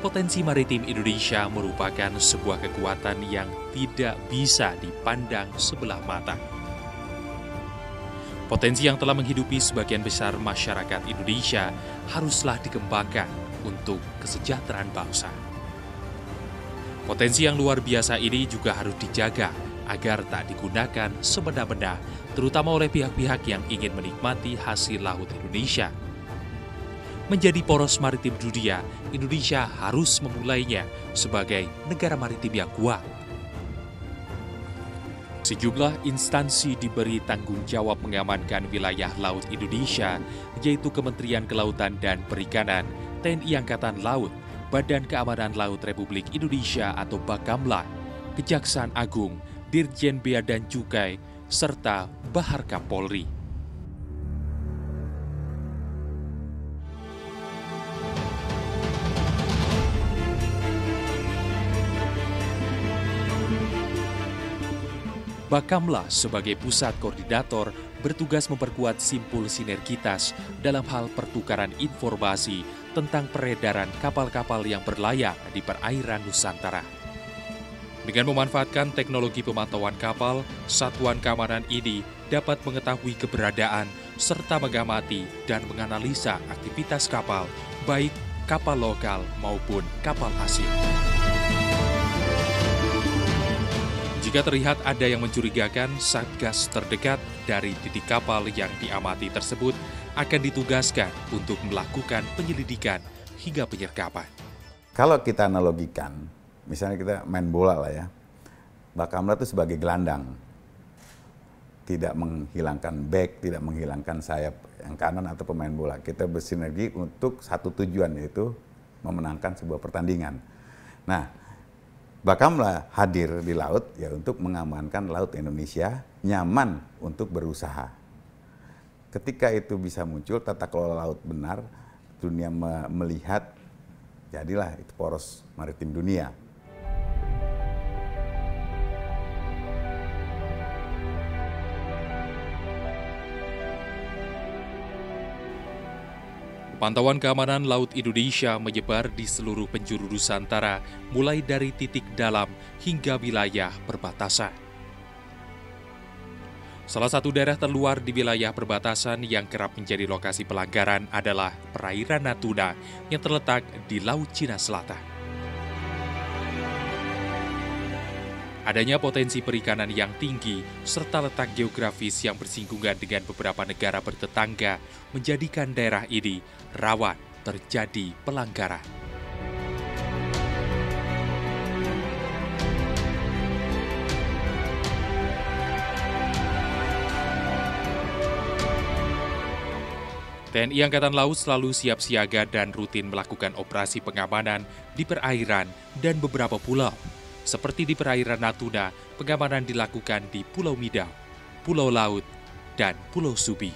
Potensi maritim Indonesia merupakan sebuah kekuatan yang tidak bisa dipandang sebelah mata. Potensi yang telah menghidupi sebagian besar masyarakat Indonesia haruslah dikembangkan untuk kesejahteraan bangsa. Potensi yang luar biasa ini juga harus dijaga agar tak digunakan semena-mena, terutama oleh pihak-pihak yang ingin menikmati hasil laut Indonesia. Menjadi poros maritim dunia, Indonesia harus memulainya sebagai negara maritim yang kuat. Sejumlah instansi diberi tanggung jawab mengamankan wilayah laut Indonesia, yaitu Kementerian Kelautan dan Perikanan, TNI Angkatan Laut, Badan Keamanan Laut Republik Indonesia atau Bakamla, Kejaksaan Agung, Dirjen Bea dan Cukai, serta Baharka Polri. Bakamla sebagai pusat koordinator bertugas memperkuat simpul sinergitas dalam hal pertukaran informasi tentang peredaran kapal-kapal yang berlayar di perairan Nusantara. Dengan memanfaatkan teknologi pemantauan kapal, satuan keamanan ini dapat mengetahui keberadaan serta mengamati dan menganalisa aktivitas kapal, baik kapal lokal maupun kapal asing. Jika terlihat ada yang mencurigakan, Satgas terdekat dari titik kapal yang diamati tersebut akan ditugaskan untuk melakukan penyelidikan hingga penyergapan. Kalau kita analogikan, misalnya kita main bola lah ya, Bakamla itu sebagai gelandang. Tidak menghilangkan back, tidak menghilangkan sayap yang kanan atau pemain bola. Kita bersinergi untuk satu tujuan, yaitu memenangkan sebuah pertandingan. Nah, Bakamla hadir di laut ya untuk mengamankan laut Indonesia nyaman untuk berusaha. Ketika itu bisa muncul tata kelola laut benar, dunia melihat jadilah itu poros maritim dunia. Pantauan keamanan laut Indonesia menyebar di seluruh penjuru Nusantara, mulai dari titik dalam hingga wilayah perbatasan. Salah satu daerah terluar di wilayah perbatasan yang kerap menjadi lokasi pelanggaran adalah perairan Natuna yang terletak di Laut Cina Selatan. Adanya potensi perikanan yang tinggi serta letak geografis yang bersinggungan dengan beberapa negara bertetangga menjadikan daerah ini rawan terjadi pelanggaran. TNI Angkatan Laut selalu siap siaga dan rutin melakukan operasi pengamanan di perairan dan beberapa pulau. Seperti di perairan Natuna, pengamanan dilakukan di Pulau Midau, Pulau Laut, dan Pulau Subi.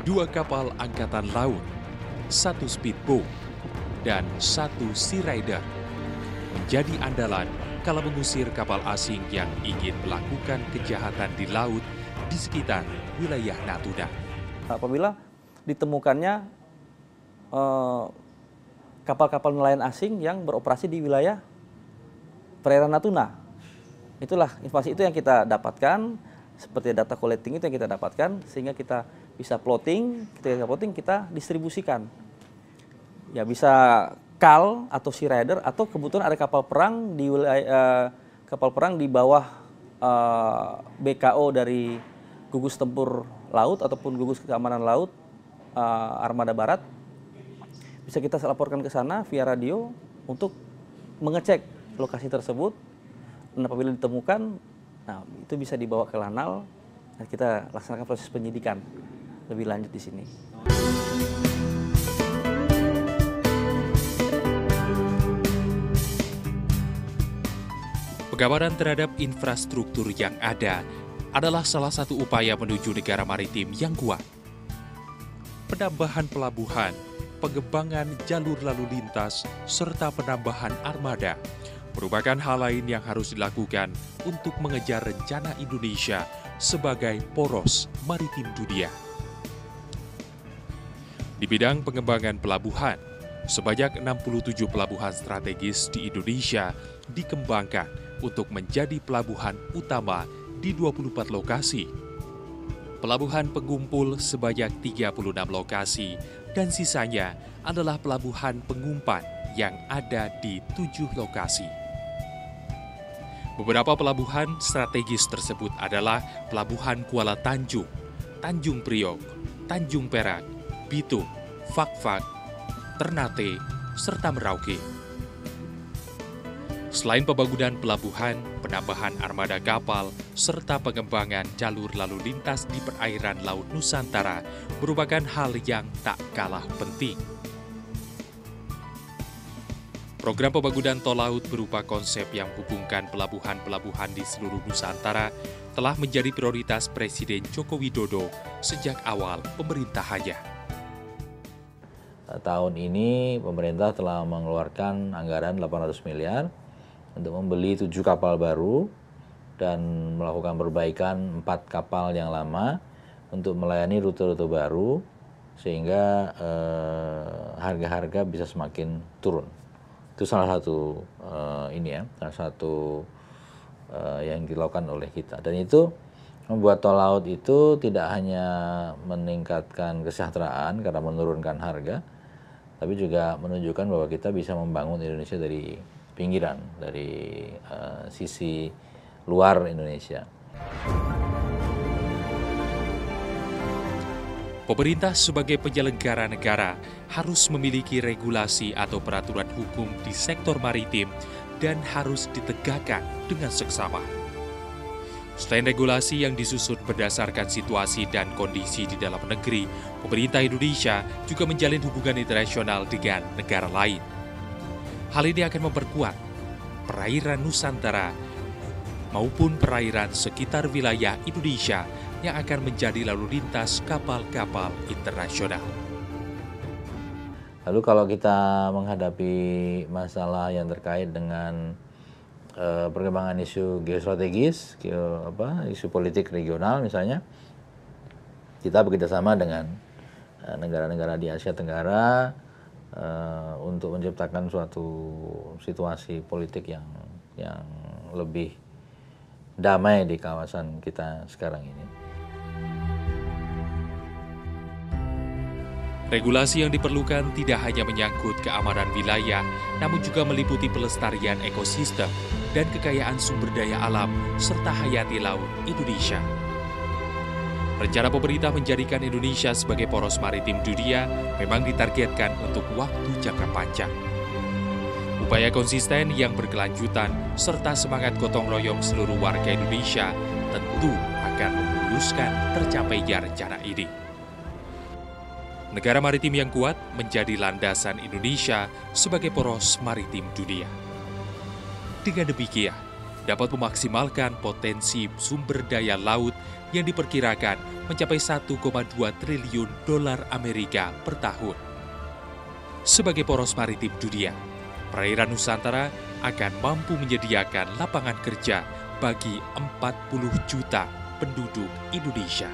Dua kapal Angkatan Laut, satu speedboat, dan satu sea rider menjadi andalan kala mengusir kapal asing yang ingin melakukan kejahatan di laut di sekitar wilayah Natuna. Apabila ditemukannya kapal-kapal nelayan asing yang beroperasi di wilayah perairan Natuna, itulah informasi itu yang kita dapatkan, seperti data collecting itu yang kita dapatkan, sehingga kita bisa plotting, kita distribusikan. Ya bisa KAL atau Sea Rider, atau kebetulan ada kapal perang di wilayah di bawah BKO dari Gugus Tempur Laut ataupun Gugus Keamanan Laut Armada Barat, bisa kita laporkan ke sana via radio untuk mengecek lokasi tersebut. Dan apabila ditemukan, nah itu bisa dibawa ke Lanal dan kita laksanakan proses penyidikan lebih lanjut di sini. Pengamanan terhadap infrastruktur yang ada adalah salah satu upaya menuju negara maritim yang kuat. Penambahan pelabuhan, pengembangan jalur lalu lintas, serta penambahan armada merupakan hal lain yang harus dilakukan untuk mengejar rencana Indonesia sebagai poros maritim dunia. Di bidang pengembangan pelabuhan, sebanyak 67 pelabuhan strategis di Indonesia dikembangkan untuk menjadi pelabuhan utama di 24 lokasi. Pelabuhan pengumpul sebanyak 36 lokasi dan sisanya adalah pelabuhan pengumpan yang ada di 7 lokasi. Beberapa pelabuhan strategis tersebut adalah Pelabuhan Kuala Tanjung, Tanjung Priok, Tanjung Perak, Bitung, Fakfak, Ternate, serta Merauke. Selain pembangunan pelabuhan, penambahan armada kapal, serta pengembangan jalur lalu lintas di perairan Laut Nusantara merupakan hal yang tak kalah penting. Program pembangunan tol laut berupa konsep yang menghubungkan pelabuhan-pelabuhan di seluruh Nusantara telah menjadi prioritas Presiden Joko Widodo sejak awal pemerintahannya. Tahun ini pemerintah telah mengeluarkan anggaran 800 miliar untuk membeli 7 kapal baru dan melakukan perbaikan 4 kapal yang lama untuk melayani rute-rute baru sehingga harga-harga bisa semakin turun. Itu salah satu salah satu yang dilakukan oleh kita. Dan itu membuat tol laut itu tidak hanya meningkatkan kesejahteraan karena menurunkan harga, tapi juga menunjukkan bahwa kita bisa membangun Indonesia dari pinggiran, dari sisi luar Indonesia. Pemerintah sebagai penyelenggara negara harus memiliki regulasi atau peraturan hukum di sektor maritim dan harus ditegakkan dengan seksama. Selain regulasi yang disusun berdasarkan situasi dan kondisi di dalam negeri, pemerintah Indonesia juga menjalin hubungan internasional dengan negara lain. Hal ini akan memperkuat perairan Nusantara maupun perairan sekitar wilayah Indonesia yang akan menjadi lalu lintas kapal-kapal internasional. Lalu kalau kita menghadapi masalah yang terkait dengan perkembangan isu geostrategis, isu politik regional misalnya, kita bekerjasama dengan negara-negara di Asia Tenggara untuk menciptakan suatu situasi politik yang lebih damai di kawasan kita sekarang ini. Regulasi yang diperlukan tidak hanya menyangkut keamanan wilayah, namun juga meliputi pelestarian ekosistem dan kekayaan sumber daya alam serta hayati laut Indonesia. Rencana pemerintah menjadikan Indonesia sebagai poros maritim dunia memang ditargetkan untuk waktu jangka panjang. Upaya konsisten yang berkelanjutan serta semangat gotong royong seluruh warga Indonesia tentu akan memuluskan tercapainya rencana ini. Negara maritim yang kuat menjadi landasan Indonesia sebagai poros maritim dunia. Dengan demikian, dapat memaksimalkan potensi sumber daya laut yang diperkirakan mencapai 1,2 triliun dolar Amerika per tahun. Sebagai poros maritim dunia, perairan Nusantara akan mampu menyediakan lapangan kerja bagi 40 juta penduduk Indonesia.